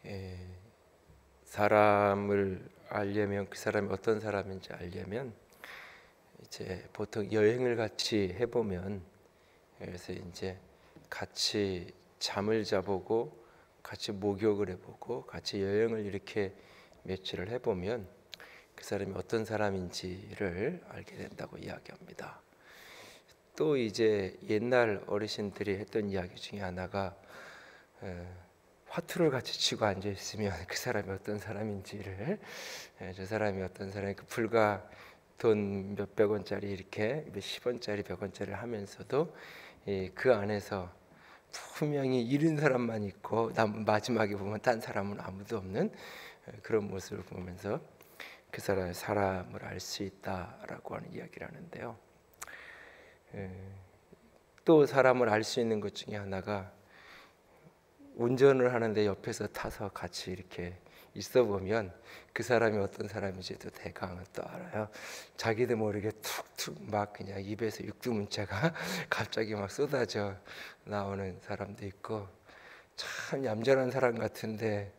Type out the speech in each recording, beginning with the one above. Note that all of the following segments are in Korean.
에, 사람을 알려면 그 사람이 어떤 사람인지 알려면 이제 보통 여행을 같이 해보면, 그래서 이제 같이 잠을 자보고 같이 목욕을 해보고 같이 여행을 이렇게 며칠을 해보면 그 사람이 어떤 사람인지를 알게 된다고 이야기합니다. 또 이제 옛날 어르신들이 했던 이야기 중에 하나가 화투를 같이 치고 앉아 있으면 그 사람이 어떤 사람인지를, 저 사람이 어떤 사람이 그 불과 돈 몇백 원짜리 이렇게 몇십 원짜리 백 원짜리를 하면서도 그 안에서 분명히 잃은 사람만 있고 마지막에 보면 딴 사람은 아무도 없는 그런 모습을 보면서 그 사람을 알 수 있다라고 하는 이야기를 하는데요. 또 사람을 알 수 있는 것 중에 하나가 운전을 하는데 옆에서 타서 같이 이렇게 있어 보면 그 사람이 어떤 사람인지도 대강 또 알아요. 자기도 모르게 툭툭 막 그냥 입에서 육두문자가 갑자기 막 쏟아져 나오는 사람도 있고, 참 얌전한 사람 같은데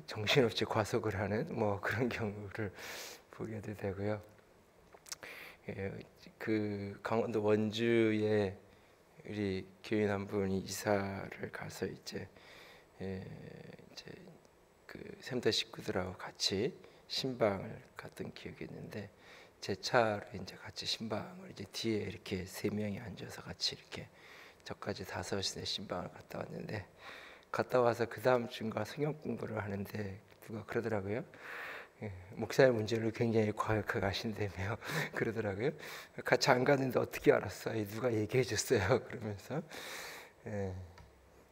정신없이 과속을 하는 뭐 그런 경우를 보게도 되고요. 그 강원도 원주에 우리 교인 한 분이 이사를 가서 이제 그 샘터 식구들하고 같이 신방을 갔던 기억이 있는데, 제 차로 이제 같이 신방을 이제 뒤에 이렇게 세 명이 앉아서 같이 이렇게 저까지 다섯의 신방을 갔다 왔는데, 갔다 와서 그 다음 주인가 성경 공부를 하는데 누가 그러더라고요. 목사의 문제를 굉장히 과격하게 하신다며 그러더라고요. 같이 안 갔는데 어떻게 알았어? 누가 얘기해 줬어요. 그러면서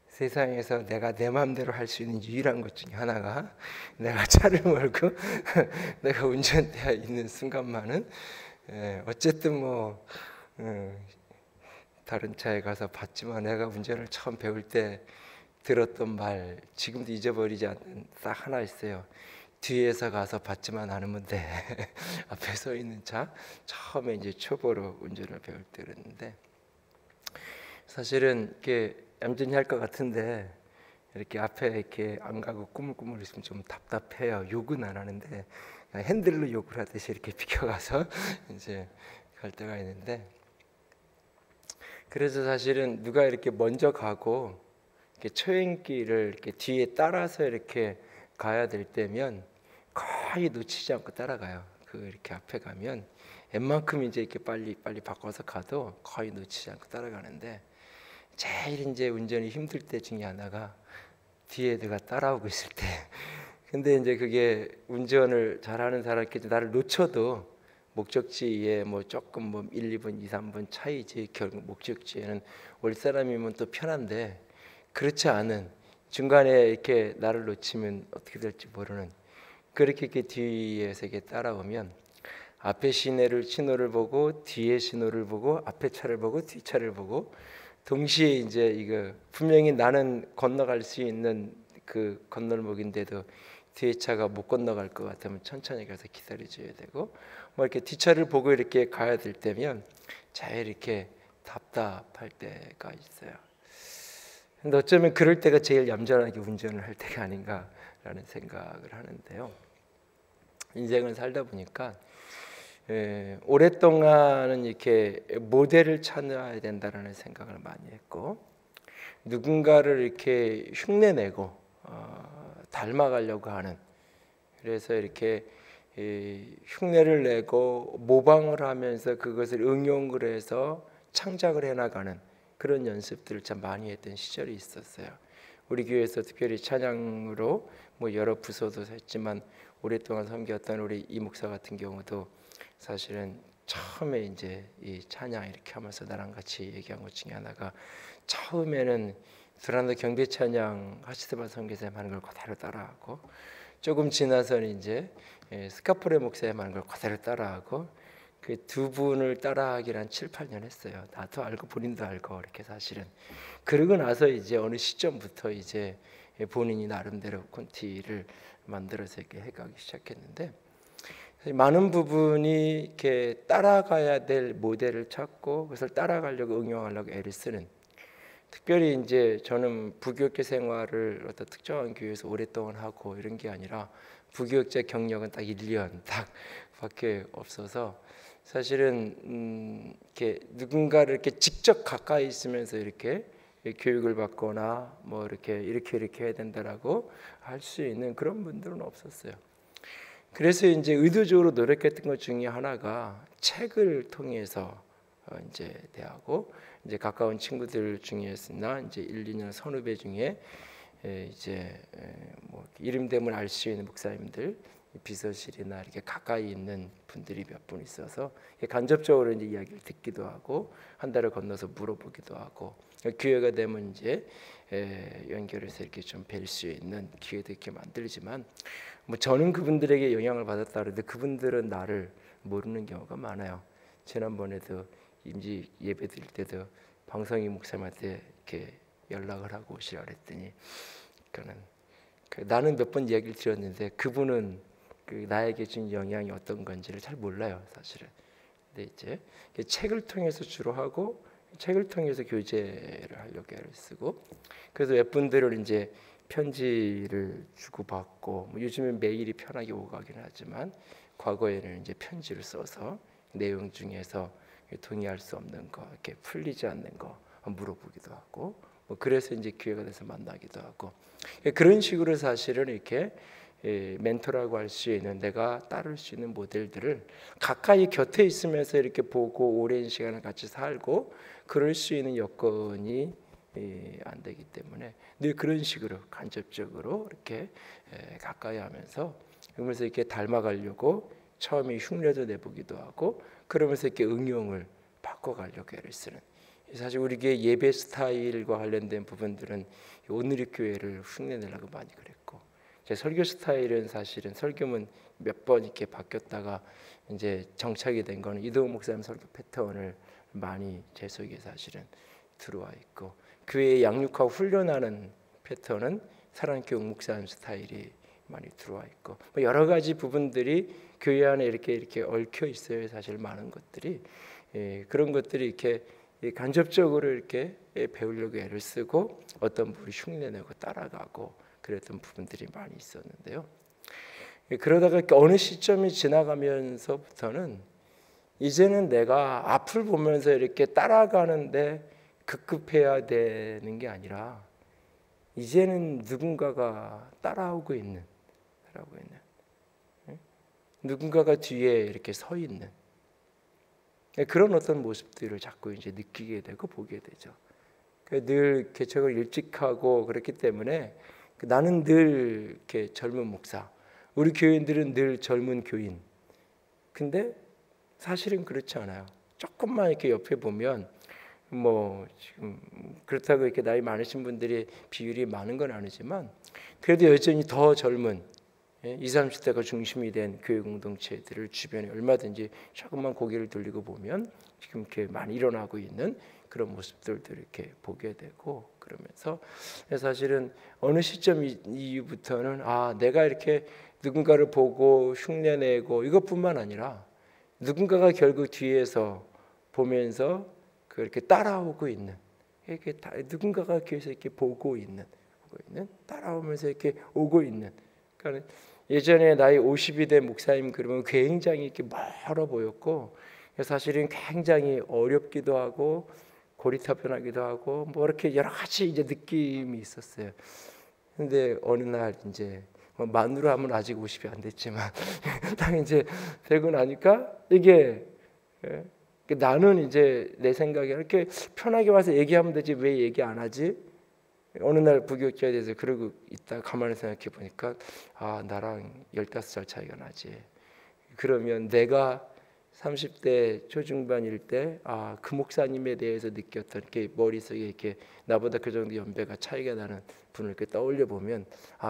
세상에서 내가 내 마음대로 할 수 있는 유일한 것 중에 하나가 내가 차를 몰고 내가 운전대에 있는 순간만은 어쨌든 뭐 다른 차에 가서 봤지만, 내가 운전을 처음 배울 때 들었던 말 지금도 잊어버리지 않는 딱 하나 있어요. 뒤에서 가서 받지만 않으면 돼. 앞에 서 있는 차, 처음에 이제 초보로 운전을 배울 때 그랬는데, 사실은 이렇게 얌전히 할 것 같은데 이렇게 앞에 이렇게 안 가고 꾸물꾸물 있으면 좀 답답해요. 욕은 안 하는데 핸들로 욕을 하듯이 이렇게 비켜가서 이제 갈 때가 있는데, 그래서 사실은 누가 이렇게 먼저 가고 이렇게 초행길을 이렇게 뒤에 따라서 이렇게 가야 될 때면 거의 놓치지 않고 따라가요. 그 이렇게 앞에 가면 웬만큼 이제 이렇게 빨리 바꿔서 가도 거의 놓치지 않고 따라가는데, 제일 이제 운전이 힘들 때 중에 하나가 뒤에 내가 따라오고 있을 때. 근데 이제 그게 운전을 잘하는 사람께 나를 놓쳐도 목적지에 뭐 조금 뭐 1, 2분, 2, 3분 차이지 결국 목적지에는 올 사람이면 또 편한데, 그렇지 않은 중간에 이렇게 나를 놓치면 어떻게 될지 모르는, 그렇게 이렇게 뒤에서 이렇게 따라오면 앞에 신호를 보고 뒤에 신호를 보고 앞에 차를 보고 뒤 차를 보고 동시에 이제 이거 분명히 나는 건너갈 수 있는 그 건널목인데도 뒤에 차가 못 건너갈 것 같으면 천천히 가서 기다려줘야 되고, 뭐 이렇게 뒷차를 보고 이렇게 가야 될 때면 제일 이렇게 답답할 때가 있어요. 근데 어쩌면 그럴 때가 제일 얌전하게 운전을 할 때가 아닌가라는 생각을 하는데요. 인생을 살다 보니까 오랫동안은 이렇게 모델을 찾아야 된다라는 생각을 많이 했고, 누군가를 이렇게 흉내내고 닮아가려고 하는, 그래서 이렇게 흉내를 내고 모방을 하면서 그것을 응용을 해서 창작을 해나가는 그런 연습들을 참 많이 했던 시절이 있었어요. 우리 교회에서 특별히 찬양으로 뭐 여러 부서도 했지만 오랫동안 섬겼던 우리 이 목사 같은 경우도 사실은 처음에 이제 이 찬양 이렇게 하면서 나랑 같이 얘기한 것 중에 하나가, 처음에는 두란노 경배 찬양 하시드반 선교사님 하는 걸 그대로 따라하고, 조금 지나서는 이제 스카프레 목사님 하는 걸 그대로 따라하고, 그 두 분을 따라하기를 한 7, 8년 했어요. 나도 알고 본인도 알고 이렇게 사실은. 그러고 나서 이제 어느 시점부터 이제 본인이 나름대로 콘티를 만들어서 이렇게 해가기 시작했는데, 많은 부분이 이렇게 따라가야 될 모델을 찾고 그것을 따라가려고 응용하려고 애를 쓰는, 특별히 이제 저는 부교육자 생활을 어떤 특정한 교회에서 오랫동안 하고 이런 게 아니라 부교육자 경력은 딱 1년 딱밖에 없어서 사실은 이렇게 누군가를 이렇게 직접 가까이 있으면서 이렇게 교육을 받거나 뭐 이렇게 해야 된다라고 할 수 있는 그런 분들은 없었어요. 그래서 이제 의도적으로 노력했던 것 중에 하나가 책을 통해서 이제 대하고 이제 가까운 친구들 중에서나 이제 1, 2년 선후배 중에 이제 뭐 이름 대면 알 수 있는 목사님들 비서실이나 이렇게 가까이 있는 분들이 몇 분 있어서 간접적으로 이제 이야기를 듣기도 하고 한 달을 건너서 물어보기도 하고 기회가 되면 이제 연결해서 이렇게 좀 뵐 수 있는 기회도 이렇게 만들지만 뭐 저는 그분들에게 영향을 받았다 그러는데 그분들은 나를 모르는 경우가 많아요. 지난번에도 임지 예배 드릴 때도 방성희 목사님한테 이렇게 연락을 하고 오시라 그랬더니 나는 몇 번 이야기를 드렸는데 그분은 나에게 준 영향이 어떤 건지를 잘 몰라요, 사실은. 근데 이제 책을 통해서 주로 하고 책을 통해서 교제를 하려고 애를 쓰고 그래서 몇 분들을 이제 편지를 주고받고 뭐 요즘은 메일이 편하게 오고 가긴 하지만 과거에는 이제 편지를 써서 내용 중에서 동의할 수 없는 거, 이렇게 풀리지 않는 거 물어보기도 하고 뭐 그래서 이제 기회가 돼서 만나기도 하고 그런 식으로 사실은 이렇게 멘토라고 할 수 있는 내가 따를 수 있는 모델들을 가까이 곁에 있으면서 이렇게 보고 오랜 시간을 같이 살고 그럴 수 있는 여건이 안 되기 때문에 늘 그런 식으로 간접적으로 이렇게 가까이 하면서 그러면서 이렇게 닮아가려고 처음에 흉내도 내보기도 하고 그러면서 이렇게 응용을 바꿔가려고 애를 쓰는 사실 우리 교회 예배 스타일과 관련된 부분들은 오늘의 교회를 흉내내려고 많이 그랬고 제 설교 스타일은 사실은 설교문 몇 번 이렇게 바뀌었다가 이제 정착이 된 거는 이동욱 목사님 설교 패턴을 많이 제 속에 사실은 들어와 있고 교회에 양육하고 훈련하는 패턴은 사랑교육 목사님 스타일이 많이 들어와 있고 뭐 여러 가지 부분들이 교회 안에 이렇게 얽혀 있어요. 사실 많은 것들이 그런 것들이 이렇게 간접적으로 이렇게 배우려고 애를 쓰고 어떤 분이 흉내내고 따라가고 그랬던 부분들이 많이 있었는데요. 그러다가 어느 시점이 지나가면서부터는 이제는 내가 앞을 보면서 이렇게 따라가는데 급급해야 되는 게 아니라 이제는 누군가가 따라오고 있는 누군가가 뒤에 이렇게 서 있는 그런 어떤 모습들을 자꾸 이제 느끼게 되고 보게 되죠. 늘 개척을 일찍 하고 그렇기 때문에 나는 늘 이렇게 젊은 목사, 우리 교인들은 늘 젊은 교인. 근데 사실은 그렇지 않아요. 조금만 이렇게 옆에 보면 뭐 지금 그렇다고 이렇게 나이 많으신 분들이 비율이 많은 건 아니지만 그래도 여전히 더 젊은 20, 30대가 중심이 된 교회 공동체들을 주변에 얼마든지 조금만 고개를 돌리고 보면 지금 이렇게 많이 일어나고 있는 그런 모습들도 이렇게 보게 되고 그러면서 사실은 어느 시점 이후부터는 내가 이렇게 누군가를 보고 흉내내고 이것뿐만 아니라 누군가가 결국 뒤에서 보면서 그렇게 따라오고 있는 이렇게 누군가가 뒤에서 이렇게 보고 있는 따라오면서 이렇게 오고 있는 그러니까 예전에 나이 50이 된 목사님 그러면 굉장히 이렇게 멀어 보였고 사실은 굉장히 어렵기도 하고 고리타분하기도 하고 뭐 이렇게 여러 가지 이제 느낌이 있었어요. 근데 어느 날 이제 만으로 하면 아직 50이 안 됐지만 딱 이제 되고 나니까 이게 나는 이제 내 생각에 이렇게 편하게 와서 얘기하면 되지 왜 얘기 안 하지? 어느 날 부교육자에 대해서 그러고 있다 가만히 생각해 보니까 나랑 15살 차이가 나지. 그러면 내가 30대 초중반일 때 그 목사님에 대해서 느꼈던 이렇게 머릿속에 이렇게 나보다 그 정도 연배가 차이가 나는 분을 이렇게 떠올려 보면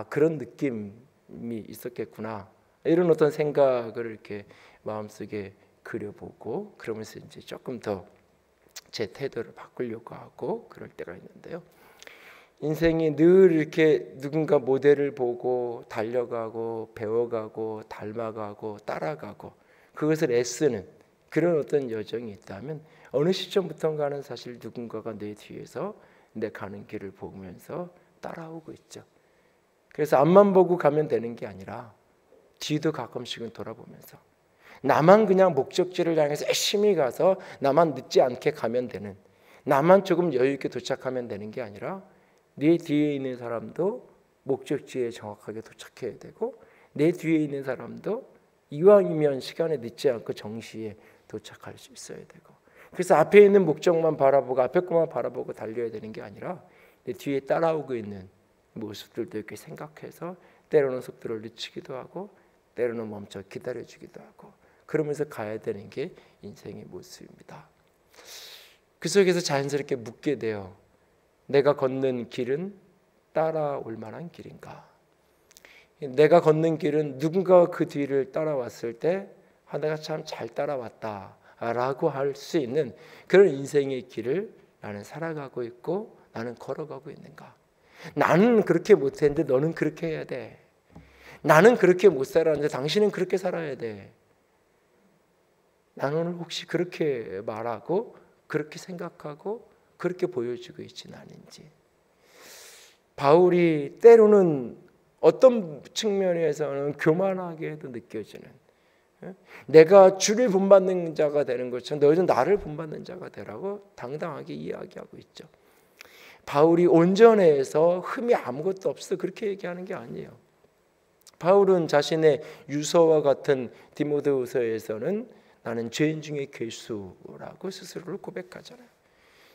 그런 느낌이 있었겠구나. 이런 어떤 생각을 이렇게 마음속에 그려보고 그러면서 이제 조금 더 제 태도를 바꾸려고 하고 그럴 때가 있는데요. 인생이 늘 이렇게 누군가 모델을 보고 달려가고 배워가고 닮아가고 따라가고 그것을 애쓰는 그런 어떤 여정이 있다면 어느 시점부터인가는 사실 누군가가 내 뒤에서 내 가는 길을 보면서 따라오고 있죠. 그래서 앞만 보고 가면 되는 게 아니라 뒤도 가끔씩은 돌아보면서 나만 그냥 목적지를 향해서 열심히 가서 나만 늦지 않게 가면 되는, 나만 조금 여유 있게 도착하면 되는 게 아니라 내 뒤에 있는 사람도 목적지에 정확하게 도착해야 되고 내 뒤에 있는 사람도 이왕이면 시간에 늦지 않고 정시에 도착할 수 있어야 되고, 그래서 앞에 있는 목적만 바라보고 앞에 것만 바라보고 달려야 되는 게 아니라 내 뒤에 따라오고 있는 모습들도 이렇게 생각해서 때로는 속도를 늦추기도 하고 때로는 멈춰 기다려주기도 하고 그러면서 가야 되는 게 인생의 모습입니다. 그 속에서 자연스럽게 묻게 돼요. 내가 걷는 길은 따라올 만한 길인가? 내가 걷는 길은 누군가 그 뒤를 따라왔을 때 내가 참 잘 따라왔다라고 할 수 있는 그런 인생의 길을 나는 살아가고 있고 나는 걸어가고 있는가? 나는 그렇게 못했는데 너는 그렇게 해야 돼. 나는 그렇게 못 살았는데 당신은 그렇게 살아야 돼. 나는 혹시 그렇게 말하고 그렇게 생각하고 그렇게 보여주고 있지는 않은지. 바울이 때로는 어떤 측면에서는 교만하게도 느껴지는, 내가 주를 본받는 자가 되는 것처럼 너희도 나를 본받는 자가 되라고 당당하게 이야기하고 있죠. 바울이 온전해서 흠이 아무것도 없어 그렇게 얘기하는 게 아니에요. 바울은 자신의 유서와 같은 디모데후서에서는 나는 죄인 중에 괴수라고 스스로를 고백하잖아요.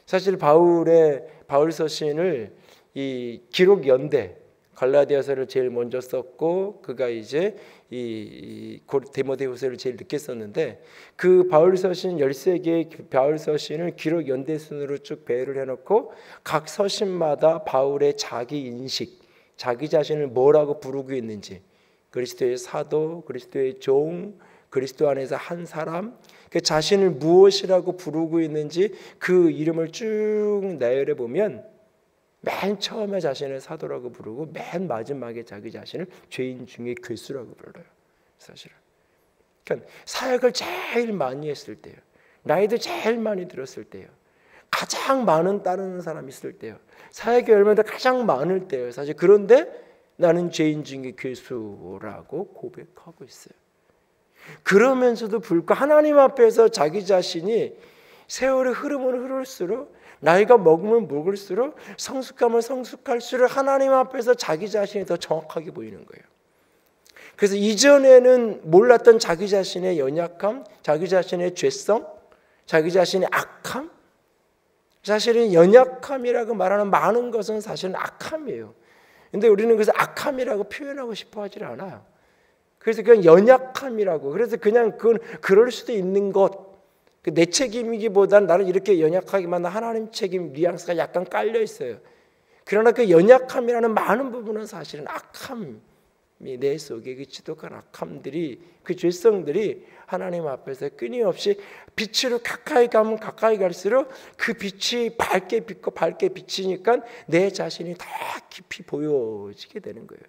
사실 바울 서신을 이 기록 연대 갈라디아서를 제일 먼저 썼고 그가 이제 이 디모데후서를 제일 늦게 썼는데 그 바울 서신 13개의 바울 서신을 기록 연대 순으로 쭉 배열을 해놓고 각 서신마다 바울의 자기 인식, 자기 자신을 뭐라고 부르고 있는지, 그리스도의 사도, 그리스도의 종, 그리스도 안에서 한 사람, 그 자신을 무엇이라고 부르고 있는지 그 이름을 쭉 나열해 보면 맨 처음에 자신을 사도라고 부르고 맨 마지막에 자기 자신을 죄인 중에 괴수라고 불러요. 사실은. 그러니까 사역을 제일 많이 했을 때요, 나이도 제일 많이 들었을 때요, 가장 많은 따르는 사람이 있을 때요, 사역의 열매도 가장 많을 때요. 사실 그런데 나는 죄인 중에 괴수라고 고백하고 있어요. 그러면서도 불구하고 하나님 앞에서 자기 자신이 세월의 흐름을 흐를수록 나이가 먹으면 먹을수록 성숙하면 성숙할수록 하나님 앞에서 자기 자신이 더 정확하게 보이는 거예요. 그래서 이전에는 몰랐던 자기 자신의 연약함, 자기 자신의 죄성, 자기 자신의 악함, 사실은 연약함이라고 말하는 많은 것은 사실은 악함이에요. 근데 우리는 그래서 악함이라고 표현하고 싶어 하질 않아요. 그래서 그냥 연약함이라고, 그래서 그냥 그건 그럴 수도 있는 것, 내 책임이기보다는 나는 이렇게 연약하기만 하나님 책임 뉘앙스가 약간 깔려 있어요. 그러나 그 연약함이라는 많은 부분은 사실은 악함이 내 속에 그 지독한 악함들이, 그 죄성들이 하나님 앞에서 끊임없이 빛으로 가까이 가면 가까이 갈수록 그 빛이 밝게 빛고 밝게 비치니까 내 자신이 더 깊이 보여지게 되는 거예요.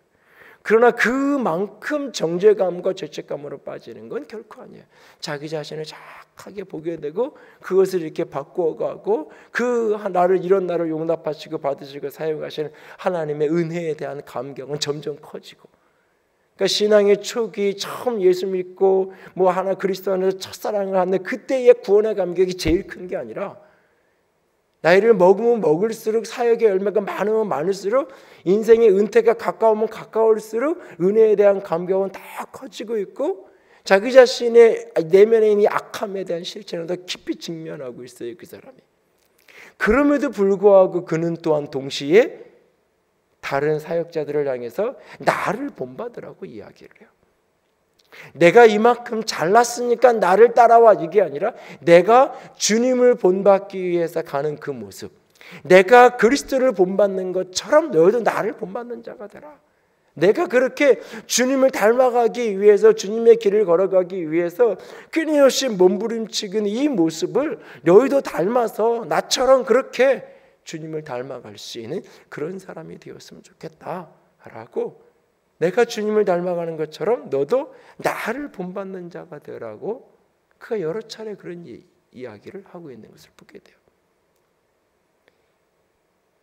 그러나 그만큼 정죄감과 죄책감으로 빠지는 건 결코 아니에요. 자기 자신을 착하게 보게 되고 그것을 이렇게 바꾸어가고 그 나를 이런 나를 용납하시고 받으시고 사용하시는 하나님의 은혜에 대한 감격은 점점 커지고, 그러니까 신앙의 초기 처음 예수 믿고 뭐 하나 그리스도 안에서 첫사랑을 하는 그때의 구원의 감격이 제일 큰 게 아니라 나이를 먹으면 먹을수록 사역의 열매가 많으면 많을수록 인생의 은퇴가 가까우면 가까울수록 은혜에 대한 감격은 더 커지고 있고 자기 자신의 내면에 있는 악함에 대한 실체는 더 깊이 직면하고 있어요, 그 사람이. 그럼에도 불구하고 그는 또한 동시에 다른 사역자들을 향해서 나를 본받으라고 이야기를 해요. 내가 이만큼 잘났으니까 나를 따라와, 이게 아니라 내가 주님을 본받기 위해서 가는 그 모습, 내가 그리스도를 본받는 것처럼 너희도 나를 본받는 자가 되라. 내가 그렇게 주님을 닮아가기 위해서, 주님의 길을 걸어가기 위해서 끊임없이 몸부림치는 이 모습을 너희도 닮아서 나처럼 그렇게 주님을 닮아갈 수 있는 그런 사람이 되었으면 좋겠다라고, 내가 주님을 닮아가는 것처럼 너도 나를 본받는 자가 되라고 그가 여러 차례 그런 이야기를 하고 있는 것을 보게 돼요.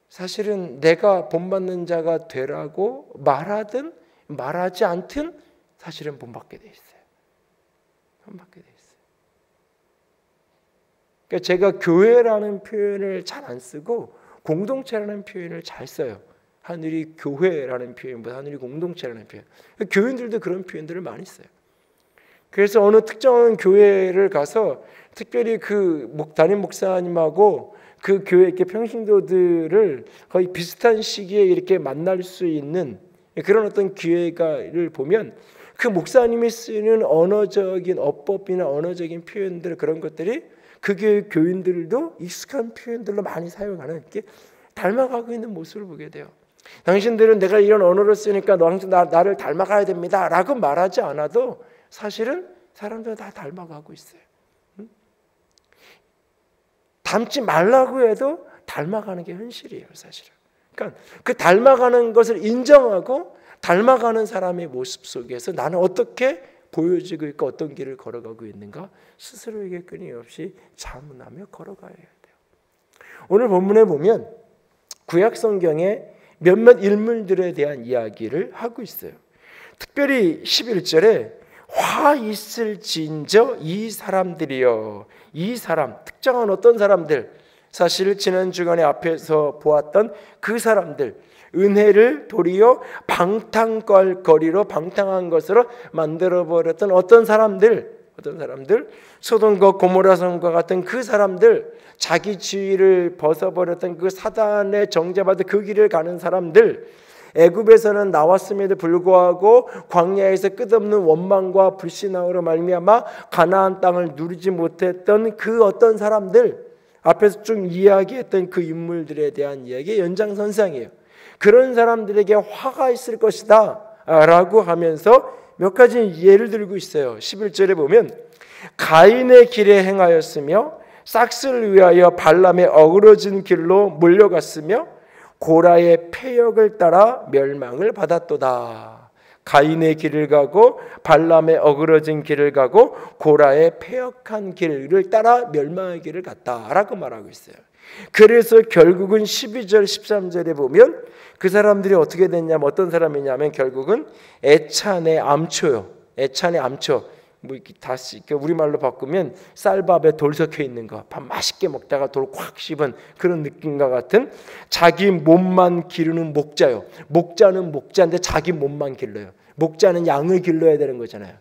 사실은 내가 본받는 자가 되라고 말하든 말하지 않든 사실은 본받게 돼 있어요. 본받게 돼 있어요. 그러니까 제가 교회라는 표현을 잘 안 쓰고 공동체라는 표현을 잘 써요. 하늘이 교회라는 표현보다 하늘이 공동체라는 표현. 교인들도 그런 표현들을 많이 써요. 그래서 어느 특정한 교회를 가서 특별히 그 담임 목사님하고 그 교회 이렇게 평신도들을 거의 비슷한 시기에 이렇게 만날 수 있는 그런 어떤 기회를 보면 그 목사님이 쓰는 언어적인 어법이나 언어적인 표현들 그런 것들이 그 교회 교인들도 익숙한 표현들로 많이 사용하는 이렇게 닮아가고 있는 모습을 보게 돼요. 당신들은 내가 이런 언어를 쓰니까 나를 닮아가야 됩니다 라고 말하지 않아도 사실은 사람들은 다 닮아가고 있어요. 닮지 말라고 해도 닮아가는 게 현실이에요, 사실은. 그러니까 그 닮아가는 것을 인정하고 닮아가는 사람의 모습 속에서 나는 어떻게 보여지고 있고 어떤 길을 걸어가고 있는가 스스로에게 끊임없이 자문하며 걸어가야 돼요. 오늘 본문에 보면 구약 성경에 몇몇 인물들에 대한 이야기를 하고 있어요. 특별히 11절에 화 있을진저 이 사람들이여, 이 사람, 특정한 어떤 사람들, 사실 지난 주간에 앞에서 보았던 그 사람들, 은혜를 도리어 방탕거리로 방탕한 것으로 만들어버렸던 어떤 사람들, 소돔과 고모라 성과 같은 그 사람들, 자기 지위를 벗어버렸던 그 사단의 정죄받아 그 길을 가는 사람들, 애굽에서는 나왔음에도 불구하고 광야에서 끝없는 원망과 불신앙으로 말미암아 가나안 땅을 누리지 못했던 그 어떤 사람들, 앞에서 쭉 이야기했던 그 인물들에 대한 이야기의 연장선상이에요. 그런 사람들에게 화가 있을 것이다 라고 하면서 몇 가지 예를 들고 있어요. 11절에 보면 가인의 길에 행하였으며 싹스를 위하여 발람의 어그러진 길로 몰려갔으며 고라의 패역을 따라 멸망을 받았도다. 가인의 길을 가고 발람의 어그러진 길을 가고 고라의 패역한 길을 따라 멸망의 길을 갔다라고 말하고 있어요. 그래서 결국은 12절 13절에 보면 그 사람들이 어떻게 됐냐면 어떤 사람이냐면 결국은 애찬의 암초요. 애찬의 암초. 뭐 다시 우리말로 바꾸면 쌀밥에 돌 섞여 있는 거, 밥 맛있게 먹다가 돌 콱 씹은 그런 느낌과 같은 자기 몸만 기르는 목자요. 목자는 목자인데 자기 몸만 길러요. 목자는 양을 길러야 되는 거잖아요.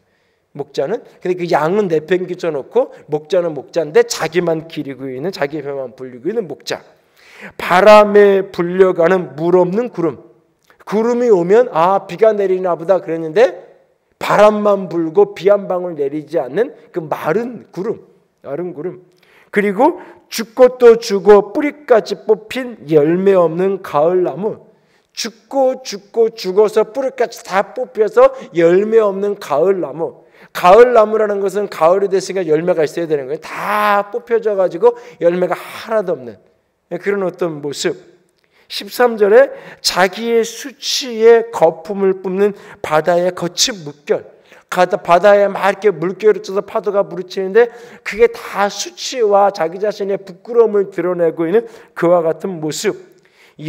목자는 근데 그 양은 내팽개쳐 놓고 목자는 목자인데 자기만 기르고 있는 자기 배만 불리고 있는 목자. 바람에 불려가는 물 없는 구름. 구름이 오면 아 비가 내리나 보다 그랬는데 바람만 불고 비 한 방울 내리지 않는 그 마른 구름. 그리고 죽고 또 죽어 뿌리까지 뽑힌 열매 없는 가을나무. 죽고 죽어서 뿌리까지 다 뽑혀서 열매 없는 가을나무. 가을나무라는 것은 가을이 됐으니까 열매가 있어야 되는 거예요. 다 뽑혀져 가지고 열매가 하나도 없는 그런 어떤 모습. 13절에 자기의 수치에 거품을 뿜는 바다의 거친 물결. 바다에 막 이렇게 물결을 쳐서 파도가 부딪히는데 그게 다 수치와 자기 자신의 부끄러움을 드러내고 있는 그와 같은 모습.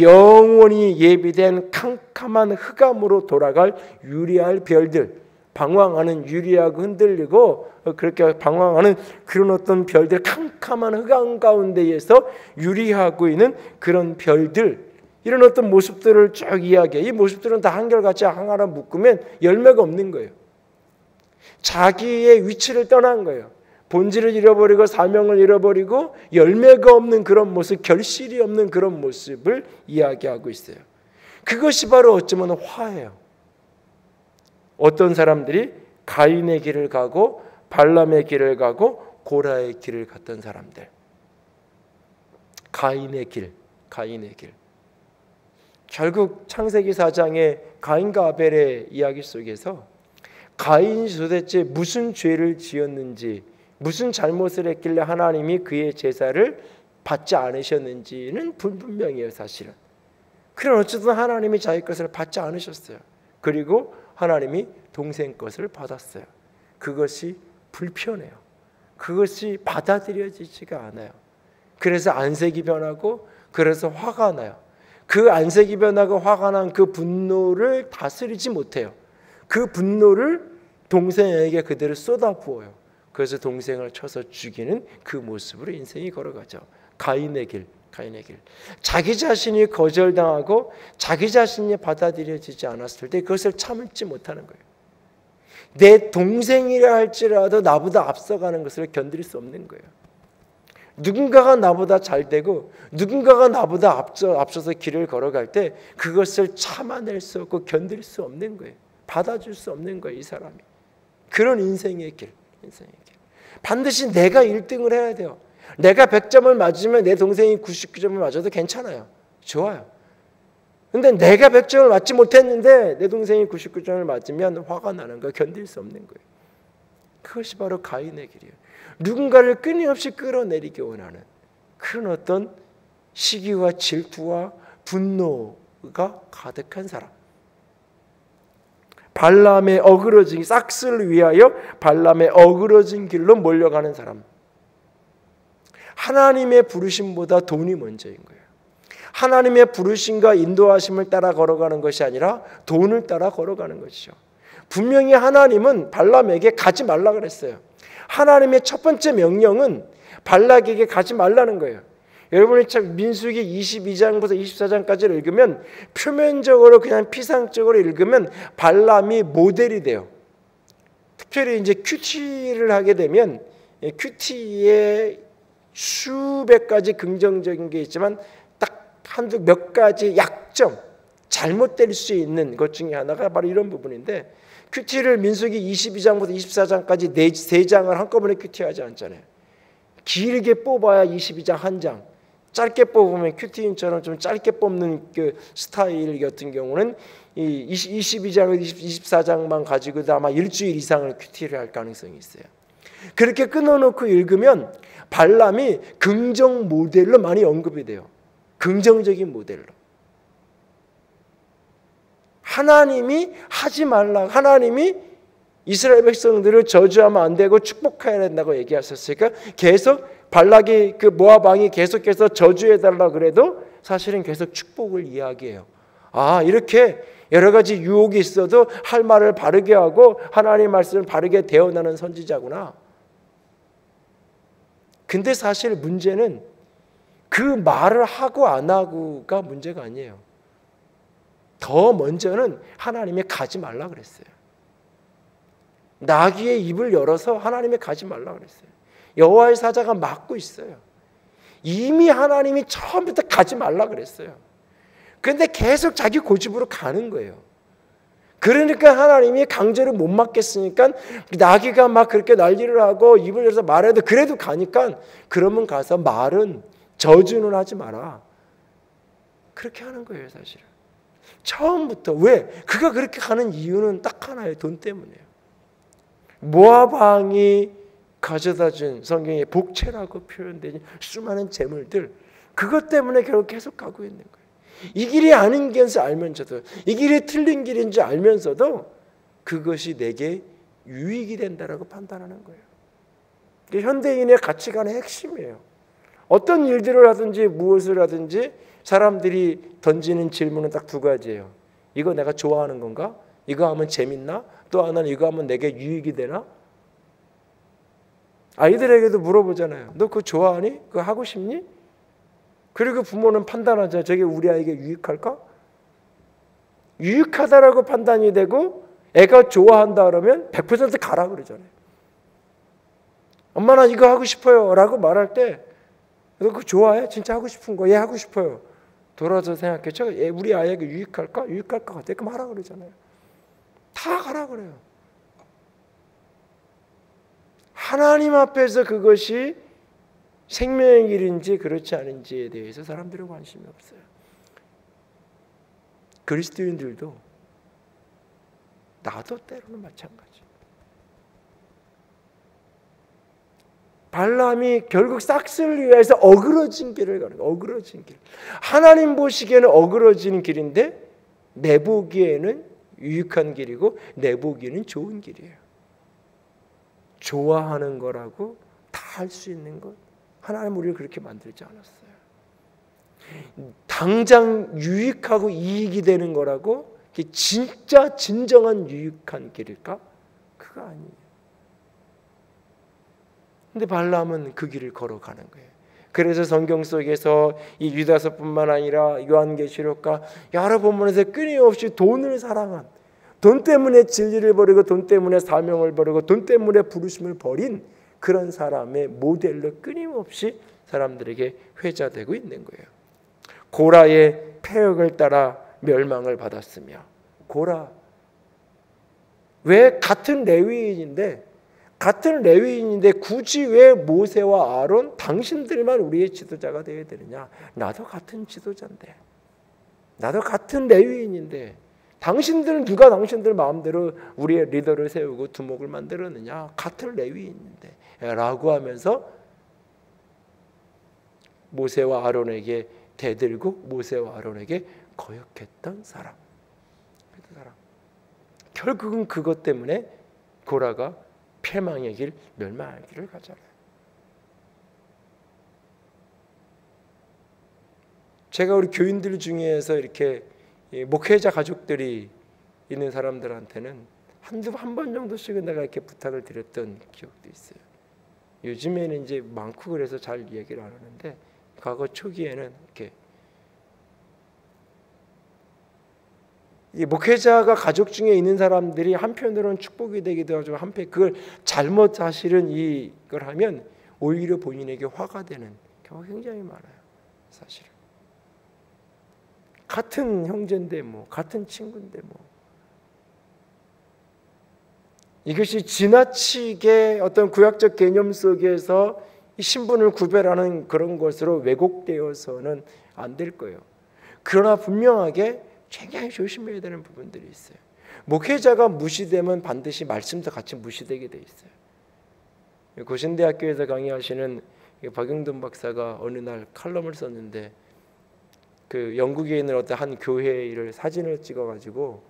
영원히 예비된 캄캄한 흑암으로 돌아갈 유리알 별들. 방황하는 유리하고 흔들리고 그렇게 방황하는 그런 어떤 별들, 캄캄한 흑암 가운데에서 유리하고 있는 그런 별들, 이런 어떤 모습들을 쭉 이야기해. 이 모습들은 다 한결같이 하나로 묶으면 열매가 없는 거예요. 자기의 위치를 떠난 거예요. 본질을 잃어버리고 사명을 잃어버리고 열매가 없는 그런 모습, 결실이 없는 그런 모습을 이야기하고 있어요. 그것이 바로 어쩌면 화예요. 어떤 사람들이 가인의 길을 가고 발람의 길을 가고 고라의 길을 갔던 사람들. 가인의 길. 결국 창세기 4장의 가인과 아벨의 이야기 속에서 가인이 도대체 무슨 죄를 지었는지, 무슨 잘못을 했길래 하나님이 그의 제사를 받지 않으셨는지는 불분명해요, 사실은. 그럼 어쨌든 하나님이 자기 것을 받지 않으셨어요. 그리고 하나님이 동생 것을 받았어요. 그것이 불편해요. 그것이 받아들여지지가 않아요. 그래서 안색이 변하고 그래서 화가 나요. 그 안색이 변하고 화가 난 그 분노를 다스리지 못해요. 그 분노를 동생에게 그대로 쏟아부어요. 그래서 동생을 쳐서 죽이는 그 모습으로 인생이 걸어가죠. 가인의 길. 자기 자신이 거절당하고 자기 자신이 받아들여지지 않았을 때 그것을 참지 못하는 거예요. 내 동생이라 할지라도 나보다 앞서가는 것을 견딜 수 없는 거예요. 누군가가 나보다 잘 되고 누군가가 나보다 앞서서 길을 걸어갈 때 그것을 참아낼 수 없고 견딜 수 없는 거예요. 받아줄 수 없는 거예요, 이 사람이. 그런 인생의 길. 반드시 내가 1등을 해야 돼요. 내가 100점을 맞으면 내 동생이 99점을 맞아도 괜찮아요. 좋아요. 근데 내가 100점을 맞지 못했는데 내 동생이 99점을 맞으면 화가 나는 거예요. 견딜 수 없는 거예요. 그것이 바로 가인의 길이에요. 누군가를 끊임없이 끌어내리기 원하는 그런 어떤 시기와 질투와 분노가 가득한 사람. 발람의 어그러진 싹스를 위하여 발람의 어그러진 길로 몰려가는 사람. 하나님의 부르심보다 돈이 먼저인 거예요. 하나님의 부르심과 인도하심을 따라 걸어가는 것이 아니라 돈을 따라 걸어가는 것이죠. 분명히 하나님은 발람에게 가지 말라 그랬어요. 하나님의 첫 번째 명령은 발락에게 가지 말라는 거예요. 여러분이 참 민수기 22장부터 24장까지를 읽으면 표면적으로 그냥 피상적으로 읽으면 발람이 모델이 돼요. 특별히 이제 큐티를 하게 되면 큐티에 수백 가지 긍정적인 게 있지만 딱 한두 몇 가지 약점, 잘못될 수 있는 것 중에 하나가 바로 이런 부분인데 큐티를 민수기 22장부터 24장까지 3장을 한꺼번에 큐티하지 않잖아요. 길게 뽑아야 22장 한 장, 짧게 뽑으면 큐티인처럼 좀 짧게 뽑는 그 스타일 같은 경우는 이 22장을 24장만 가지고도 아마 일주일 이상을 큐티를 할 가능성이 있어요. 그렇게 끊어놓고 읽으면 발람이 긍정 모델로 많이 언급이 돼요. 긍정적인 모델로. 하나님이 하지 말라. 하나님이 이스라엘 백성들을 저주하면 안 되고 축복해야 된다고 얘기하셨으니까 계속 발락이 그 모압 왕이 계속해서 저주해달라 그래도 사실은 계속 축복을 이야기해요. 아, 이렇게 여러 가지 유혹이 있어도 할 말을 바르게 하고 하나님의 말씀을 바르게 대언하는 선지자구나. 근데 사실 문제는 그 말을 하고 안 하고가 문제가 아니에요. 더 먼저는 하나님의 가지 말라 그랬어요. 나귀의 입을 열어서 하나님의 가지 말라 그랬어요. 여호와의 사자가 막고 있어요. 이미 하나님이 처음부터 가지 말라 그랬어요. 그런데 계속 자기 고집으로 가는 거예요. 그러니까 하나님이 강제로 못 막겠으니까 나귀가 막 그렇게 난리를 하고 입을 열어서 말해도 그래도 가니까 그러면 가서 말은 저주는 하지 마라. 그렇게 하는 거예요, 사실은. 처음부터. 왜? 그가 그렇게 가는 이유는 딱 하나예요. 돈 때문이에요. 모압 왕이 가져다 준 성경에 복채라고 표현되는 수많은 재물들, 그것 때문에 결국 계속 가고 있는 거예요. 이 길이 아닌 것을 알면서도, 이 길이 틀린 길인 줄 알면서도 그것이 내게 유익이 된다라고 판단하는 거예요. 이게 현대인의 가치관의 핵심이에요. 어떤 일들을 하든지 무엇을 하든지 사람들이 던지는 질문은 딱 두 가지예요. 이거 내가 좋아하는 건가? 이거 하면 재밌나? 또 하나는 이거 하면 내게 유익이 되나? 아이들에게도 물어보잖아요. 너 그거 좋아하니? 그거 하고 싶니? 그리고 부모는 판단하죠. 저게 우리 아이에게 유익할까? 유익하다라고 판단이 되고 애가 좋아한다 그러면 100% 가라 그러잖아요. 엄마 나 이거 하고 싶어요 라고 말할 때 너 그거 좋아해? 진짜 하고 싶은 거? 얘 하고 싶어요. 돌아서 생각해. 저 우리 아이에게 유익할까? 유익할 것 같아. 그럼 하라 그러잖아요. 다 가라 그래요. 하나님 앞에서 그것이 생명의 길인지 그렇지 않은지에 대해서 사람들은 관심이 없어요. 그리스도인들도 나도 때로는 마찬가지. 발람이 결국 싹스를 위해서 어그러진 길을 가는 거예요. 어그러진 길. 하나님 보시기에는 어그러진 길인데 내 보기에는 유익한 길이고 내 보기에는 좋은 길이에요. 좋아하는 거라고 다 할 수 있는 것. 하나님 우리를 그렇게 만들지 않았어요. 당장 유익하고 이익이 되는 거라고 이게 진짜 진정한 유익한 길일까? 그거 아니에요. 근데 발람은 그 길을 걸어가는 거예요. 그래서 성경 속에서 이 유다서뿐만 아니라 요한계시록과 여러 본문에서 끊임없이 돈을 사랑한, 돈 때문에 진리를 버리고 돈 때문에 사명을 버리고 돈 때문에 부르심을 버린 그런 사람의 모델로 끊임없이 사람들에게 회자되고 있는 거예요. 고라의 패역을 따라 멸망을 받았으며, 고라 왜 같은 레위인인데 굳이 왜 모세와 아론 당신들만 우리의 지도자가 되어야 되느냐? 나도 같은 지도자인데, 나도 같은 레위인인데 당신들은 누가 당신들 마음대로 우리의 리더를 세우고 두목을 만들었느냐? 같은 레위인인데 라고 하면서 모세와 아론에게 대들고 모세와 아론에게 거역했던 사람. 결국은 그것 때문에 고라가 패망의 길, 멸망의 길을 가잖아요. 제가 우리 교인들 중에서 이렇게 목회자 가족들이 있는 사람들한테는 한 번 정도씩은 내가 이렇게 부탁을 드렸던 기억도 있어요. 요즘에는 이제 많고 그래서 잘 이야기를 안 하는데, 과거 초기에는 이렇게 이 목회자가 가족 중에 있는 사람들이 한편으로는 축복이 되기도 하죠. 한편 그걸 잘못 사실은 이걸 하면 오히려 본인에게 화가 되는 경우가 굉장히 많아요. 사실은 같은 형제인데 뭐 같은 친구인데 뭐 이것이 지나치게 어떤 구약적 개념 속에서 이 신분을 구별하는 그런 것으로 왜곡되어서는 안 될 거예요. 그러나 분명하게 굉장히 조심해야 되는 부분들이 있어요. 목회자가 무시되면 반드시 말씀도 같이 무시되게 돼 있어요. 고신대학교에서 강의하시는 박영돈 박사가 어느 날 칼럼을 썼는데, 그 영국에 있는 어떤 한 교회를 사진을 찍어가지고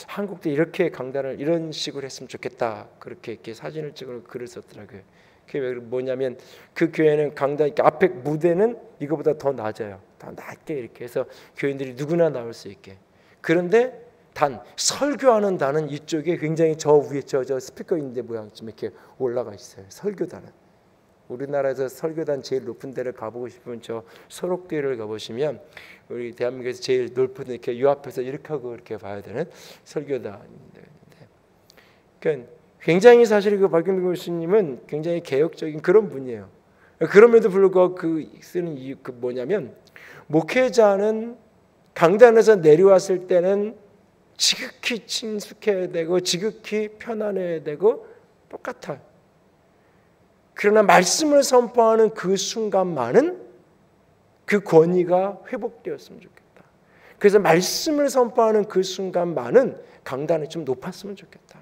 한국도 이렇게 강단을 이런 식으로 했으면 좋겠다, 그렇게 이렇게 사진을 찍어 글을 썼더라고요. 그게 뭐냐면 그 교회는 강단 이렇게 앞에 무대는 이거보다 더 낮아요. 더 낮게 이렇게 해서 교인들이 누구나 나올 수 있게. 그런데 단 설교하는 단은 이쪽에 굉장히 저 위에 저 스피커 있는데 모양쯤 이렇게 올라가 있어요. 설교단은. 우리나라에서 설교단 제일 높은 데를 가보고 싶으면 저 소록교회를 가보시면 우리 대한민국에서 제일 높은 이렇게 요 앞에서 이렇게 하고 이렇게 봐야 되는 설교단인데, 그러니까 굉장히 사실 그 박영돈 교수님은 굉장히 개혁적인 그런 분이에요. 그럼에도 불구하고 그 쓰는 이유 그 뭐냐면, 목회자는 강단에서 내려왔을 때는 지극히 친숙해야 되고 지극히 편안해야 되고 똑같아요. 그러나 말씀을 선포하는 그 순간만은 그 권위가 회복되었으면 좋겠다. 그래서 말씀을 선포하는 그 순간만은 강단이 좀 높았으면 좋겠다.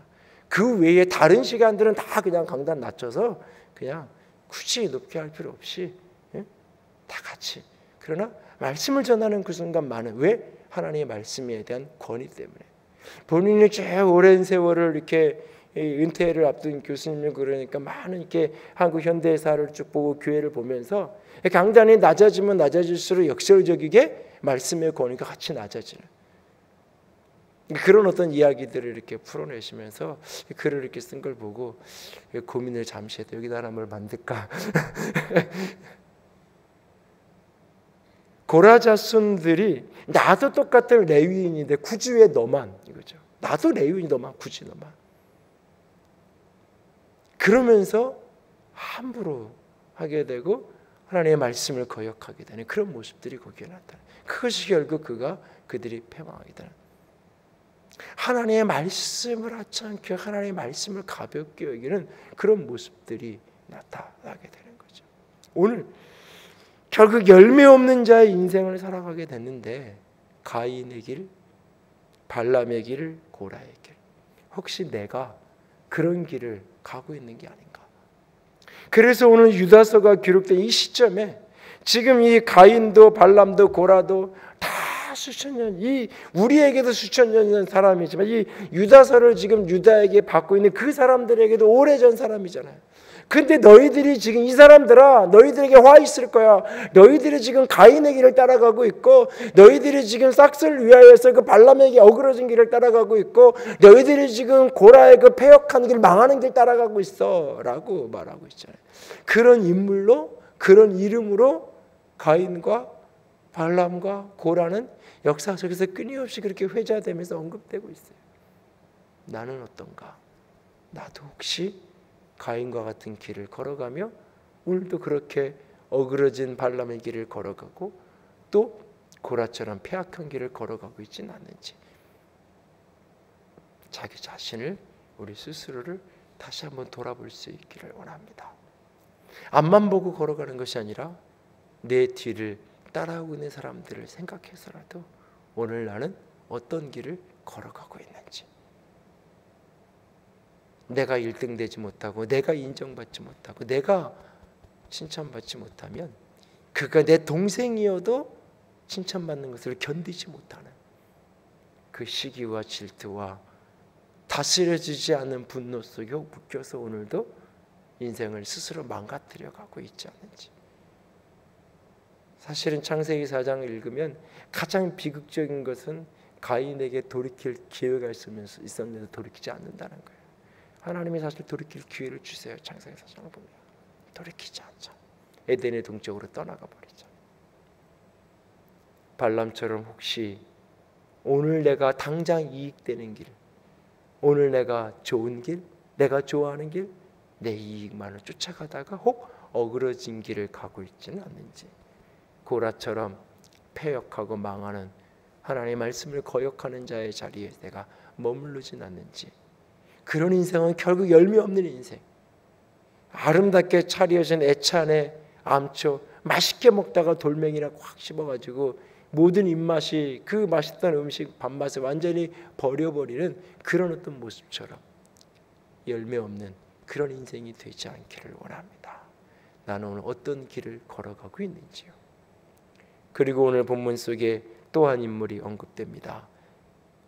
그 외에 다른 시간들은 다 그냥 강단 낮춰서 그냥 굳이 높게 할 필요 없이 다 같이. 그러나 말씀을 전하는 그 순간만은, 왜? 하나님의 말씀에 대한 권위 때문에. 본인이 쭉 오랜 세월을 이렇게 은퇴를 앞둔 교수님을 그러니까 많은 이렇게 한국 현대사를 쭉 보고 교회를 보면서 강단이 낮아지면 낮아질수록 역설적이게 말씀의 권위가 같이 낮아지는 그런 어떤 이야기들을 이렇게 풀어내시면서 글을 이렇게 쓴 걸 보고 고민을 잠시 해도 여기다 하나 뭘 만들까. 고라 자손들이 나도 똑같은 레위인인데 굳이 왜 너만, 이거죠. 나도 레위인이 너만, 굳이 너만. 그러면서 함부로 하게 되고 하나님의 말씀을 거역하게 되는 그런 모습들이 거기에 나타나요. 그것이 결국 그들이 패망하게 되는, 하나님의 말씀을 하찮게 하나님의 말씀을 가볍게 여기는 그런 모습들이 나타나게 되는 거죠. 오늘 결국 열매 없는 자의 인생을 살아가게 됐는데, 가인의 길, 발람의 길, 고라의 길, 혹시 내가 그런 길을 가고 있는 게 아닌가. 그래서 오늘 유다서가 기록된 이 시점에 지금 이 가인도 발람도 고라도 다 수천 년, 이 우리에게도 수천 년 전 사람이지만 이 유다서를 지금 유다에게 받고 있는 그 사람들에게도 오래전 사람이잖아요. 근데 너희들이 지금 이 사람들아, 너희들에게 화 있을 거야. 너희들이 지금 가인의 길을 따라가고 있고, 너희들이 지금 싹스를 위하여서 그 발람에게 어그러진 길을 따라가고 있고, 너희들이 지금 고라의 그 패역한 길, 망하는 길 따라가고 있어 라고 말하고 있잖아요. 그런 인물로, 그런 이름으로 가인과 발람과 고라는 역사 속에서 끊임없이 그렇게 회자되면서 언급되고 있어요. 나는 어떤가? 나도 혹시 가인과 같은 길을 걸어가며 오늘도 그렇게 어그러진 발람의 길을 걸어가고 또 고라처럼 패악한 길을 걸어가고 있지는 않는지, 자기 자신을, 우리 스스로를 다시 한번 돌아볼 수 있기를 원합니다. 앞만 보고 걸어가는 것이 아니라 내 뒤를 따라오고 있는 사람들을 생각해서라도 오늘 나는 어떤 길을 걸어가고 있는지, 내가 1등 되지 못하고 내가 인정받지 못하고 내가 칭찬받지 못하면 그가 내 동생이어도 칭찬받는 것을 견디지 못하는 그 시기와 질투와 다스려지지 않는 분노 속에 묶여서 오늘도 인생을 스스로 망가뜨려 가고 있지 않는지. 사실은 창세기 4장을 읽으면 가장 비극적인 것은 가인에게 돌이킬 기회가 있었는데도 돌이키지 않는다는 거예요. 하나님이 사실 돌이킬 기회를 주세요. 창세기 4장을 보면 돌이키지 않죠. 에덴의 동쪽으로 떠나가 버리죠. 발람처럼 혹시 오늘 내가 당장 이익되는 길, 오늘 내가 좋은 길, 내가 좋아하는 길, 내 이익만을 쫓아가다가 혹 어그러진 길을 가고 있지는 않는지, 고라처럼 패역하고 망하는 하나님의 말씀을 거역하는 자의 자리에 내가 머무르진 않는지, 그런 인생은 결국 열매 없는 인생, 아름답게 차려진 애찬의 암초 맛있게 먹다가 돌멩이랑 확 씹어가지고 모든 입맛이 그 맛있던 음식 밥맛을 완전히 버려버리는 그런 어떤 모습처럼 열매 없는 그런 인생이 되지 않기를 원합니다. 나는 오늘 어떤 길을 걸어가고 있는지요. 그리고 오늘 본문 속에 또 한 인물이 언급됩니다.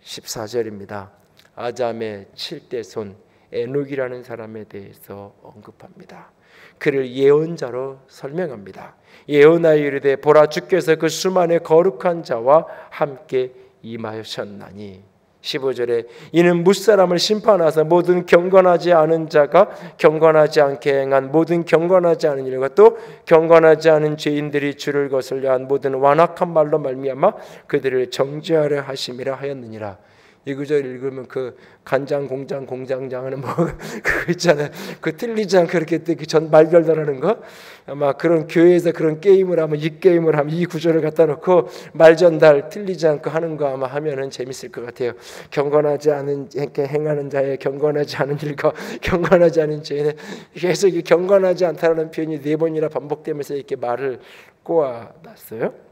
14절입니다. 아담의 7대 손 에녹이라는 사람에 대해서 언급합니다. 그를 예언자로 설명합니다. 예언하여 이르되 보라, 주께서 그 수만의 거룩한 자와 함께 임하셨나니. 15절에 이는 무사람을 심판하사 모든 경건하지 않은 자가 경건하지 않게 행한 모든 경건하지 않은 일과 또 경건하지 않은 죄인들이 주를 거슬려 한 모든 완악한 말로 말미암아 그들을 정죄하려 하심이라 하였느니라. 이 구절 읽으면 그 간장 공장 공장장하는 뭐 그거 있잖아요. 그 틀리지 않고 그렇게 전 말별다라는 거, 아마 그런 교회에서 그런 게임을 하면 이 구절을 갖다 놓고 말전달 틀리지 않고 하는 거 아마 하면은 재밌을 것 같아요. 경건하지 않은 행하는 자의 경건하지 않은 일과 경건하지 않은 죄는 계속 경건하지 않다라는 표현이 4번이나 반복되면서 이렇게 말을 꼬아놨어요.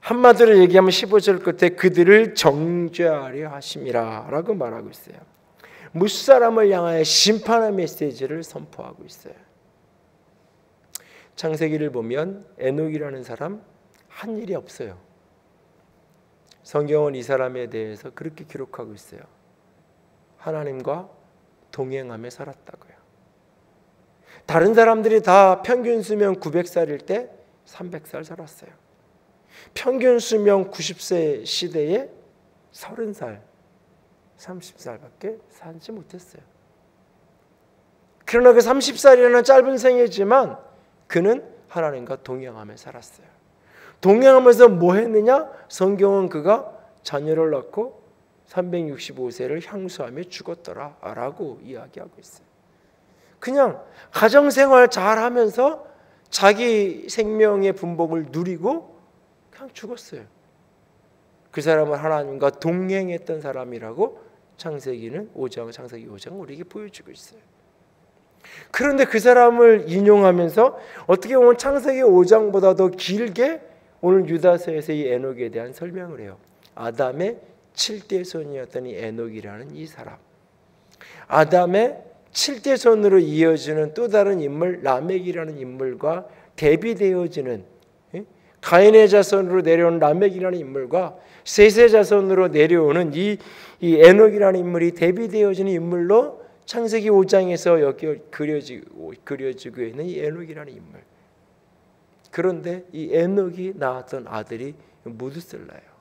한마디로 얘기하면 15절 끝에 그들을 정죄하려 하심이라 라고 말하고 있어요. 무사람을 향하여 심판의 메시지를 선포하고 있어요. 창세기를 보면 에녹이라는 사람 한 일이 없어요. 성경은 이 사람에 대해서 그렇게 기록하고 있어요. 하나님과 동행하며 살았다고요. 다른 사람들이 다 평균 수명 900살일 때 300살 살았어요. 평균 수명 90세 시대에 30살, 30살밖에 살지 못했어요. 그러나 그 30살이라는 짧은 생애지만 그는 하나님과 동행하며 살았어요. 동행하면서 뭐 했느냐? 성경은 그가 자녀를 낳고 365세를 향수하며 죽었더라 라고 이야기하고 있어요. 그냥 가정생활 잘하면서 자기 생명의 분복을 누리고 그냥 죽었어요. 그 사람은 하나님과 동행했던 사람이라고 창세기 5장 우리에게 보여주고 있어요. 그런데 그 사람을 인용하면서 어떻게 보면 창세기 5장보다 더 길게 오늘 유다서에서 이 에녹에 대한 설명을 해요. 아담의 7대 손이었던 이 에녹이라는 이 사람, 아담의 7대 손으로 이어지는 또 다른 인물 라멕이라는 인물과 대비되어지는, 가인의 자손으로 내려온 라멕이라는 인물과 셋의 자손으로 내려오는 이 에녹이라는 인물이 대비되어지는 인물로 창세기 5장에서 여기 그려지고 있는 이 에녹이라는 인물. 그런데 이 에녹이 낳았던 아들이 무드셀라예요.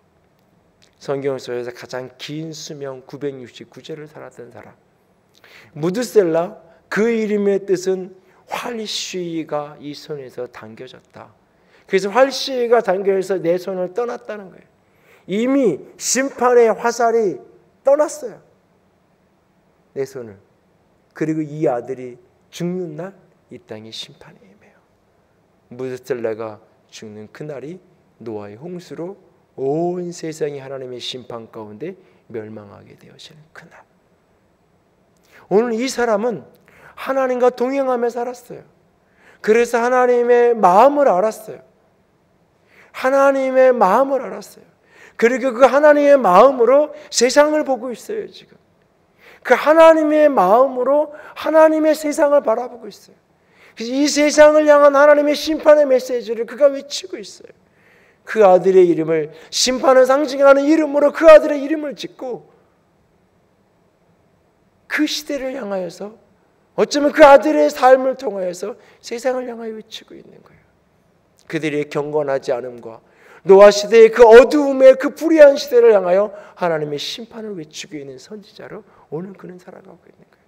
성경 속에서 가장 긴 수명 969세를 살았던 사람. 무드셀라, 그 이름의 뜻은 활시가 이 손에서 당겨졌다. 그래서 활시가 당겨져서 내 손을 떠났다는 거예요. 이미 심판의 화살이 떠났어요. 내 손을. 그리고 이 아들이 죽는 날 이 땅이 심판에 임해요. 무드셀라가 죽는 그날이 노아의 홍수로 온 세상이 하나님의 심판 가운데 멸망하게 되어지는 그날. 오늘 이 사람은 하나님과 동행하며 살았어요. 그래서 하나님의 마음을 알았어요. 하나님의 마음을 알았어요. 그리고 그 하나님의 마음으로 세상을 보고 있어요. 지금 그 하나님의 마음으로 하나님의 세상을 바라보고 있어요. 그래서 이 세상을 향한 하나님의 심판의 메시지를 그가 외치고 있어요. 그 아들의 이름을, 심판을 상징하는 이름으로 그 아들의 이름을 짓고 그 시대를 향하여서, 어쩌면 그 아들의 삶을 통하여서 세상을 향하여 외치고 있는 거예요. 그들의 경건하지 않음과 노아 시대의 그 어두움의 그 불의한 시대를 향하여 하나님의 심판을 외치고 있는 선지자로 오늘 그는 살아가고 있는 거예요.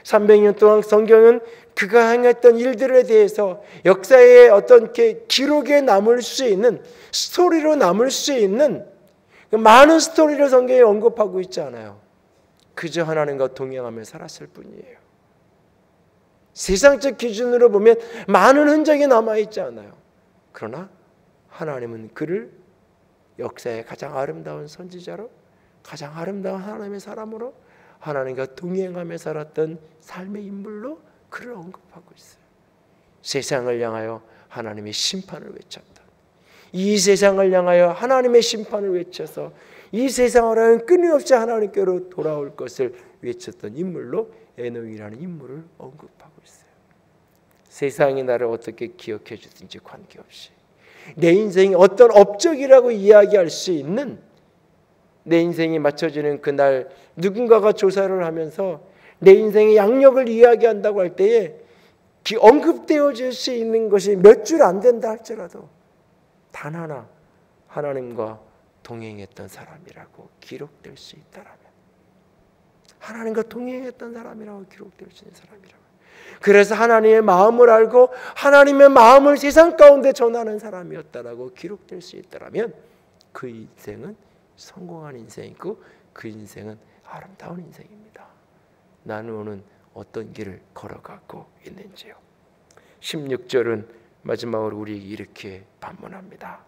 300년 동안 성경은 그가 행했던 일들에 대해서 역사의 어떤 기록에 남을 수 있는, 스토리로 남을 수 있는 많은 스토리를 성경에 언급하고 있지 않아요. 그저 하나님과 동행하며 살았을 뿐이에요. 세상적 기준으로 보면 많은 흔적이 남아있지 않아요. 그러나 하나님은 그를 역사의 가장 아름다운 선지자로, 가장 아름다운 하나님의 사람으로, 하나님과 동행하며 살았던 삶의 인물로 그를 언급하고 있어요. 세상을 향하여 하나님의 심판을 외쳤다. 이 세상을 향하여 하나님의 심판을 외쳐서 이 세상을 향해 끊임없이 하나님께로 돌아올 것을 외쳤던 인물로 에녹이라는 인물을 언급하고 있어요. 세상이 나를 어떻게 기억해 주든지 관계없이, 내 인생이 어떤 업적이라고 이야기할 수 있는, 내 인생이 맞춰지는 그날 누군가가 조사를 하면서 내 인생의 양력을 이야기한다고 할 때에 언급되어질 수 있는 것이 몇 줄 안 된다 할지라도 단 하나, 하나님과 동행했던 사람이라고 기록될 수 있다라면, 하나님과 동행했던 사람이라고 기록될 수 있는 사람이라고, 그래서 하나님의 마음을 알고 하나님의 마음을 세상 가운데 전하는 사람이었다라고 기록될 수 있다라면 그 인생은 성공한 인생이고 그 인생은 아름다운 인생입니다. 나는 오늘 어떤 길을 걸어가고 있는지요. 16절은 마지막으로 우리에게 이렇게 반문합니다.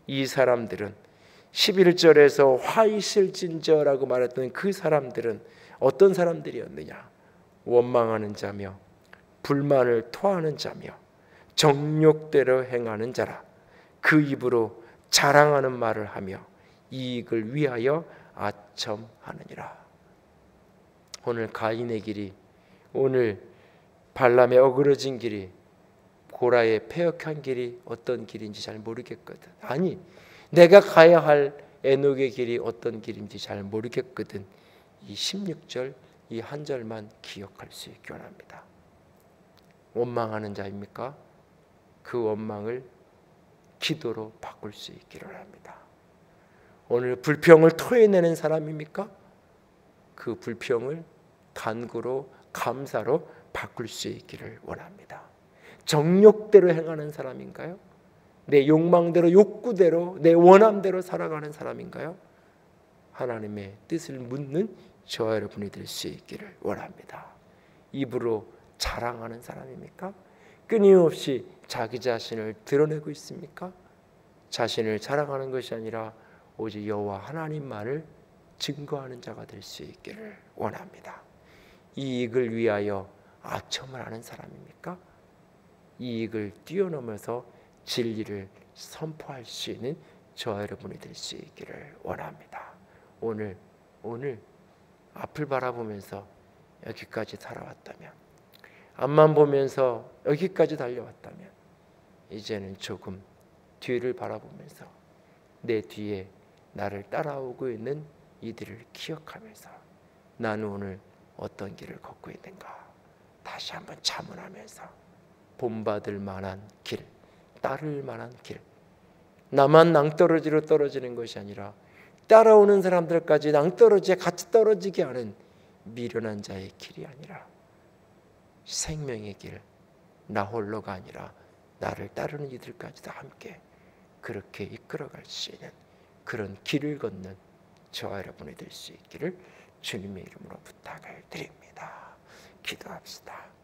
이 사람들은, 11절에서 화 있을진저라고 말했던 그 사람들은 어떤 사람들이었느냐? 원망하는 자며 불만을 토하는 자며 정욕대로 행하는 자라. 그 입으로 자랑하는 말을 하며 이익을 위하여 아첨하느니라. 오늘 가인의 길이, 오늘 발람의 어그러진 길이, 고라의 패역한 길이 어떤 길인지 잘 모르겠거든. 아니, 내가 가야 할 에녹의 길이 어떤 길인지 잘 모르겠거든. 이 16절 이 한 절만 기억할 수 있기 원합니다. 원망하는 자입니까? 그 원망을 기도로 바꿀 수 있기를 합니다. 오늘 불평을 토해내는 사람입니까? 그 불평을 간구로, 감사로 바꿀 수 있기를 원합니다. 정욕대로 행하는 사람인가요? 내 욕망대로, 욕구대로, 내 원함대로 살아가는 사람인가요? 하나님의 뜻을 묻는 저와 여러분이 될 수 있기를 원합니다. 입으로 자랑하는 사람입니까? 끊임없이 자기 자신을 드러내고 있습니까? 자신을 자랑하는 것이 아니라 오직 여호와 하나님만을 증거하는 자가 될 수 있기를 원합니다. 이익을 위하여 아첨을 하는 사람입니까? 이익을 뛰어넘어서 진리를 선포할 수 있는 저와 여러분이 될 수 있기를 원합니다. 오늘 앞을 바라보면서 여기까지 살아왔다면, 앞만 보면서 여기까지 달려왔다면, 이제는 조금 뒤를 바라보면서 내 뒤에 나를 따라오고 있는 이들을 기억하면서 나는 오늘 어떤 길을 걷고 있는가 다시 한번 자문하면서 본받을 만한 길, 따를 만한 길, 나만 낭떠러지로 떨어지는 것이 아니라 따라오는 사람들까지 낭떠러지에 같이 떨어지게 하는 미련한 자의 길이 아니라 생명의 길, 나 홀로가 아니라 나를 따르는 이들까지도 함께 그렇게 이끌어갈 수 있는 그런 길을 걷는 저와 여러분이 될 수 있기를 주님의 이름으로 부탁을 드립니다. 기도합시다.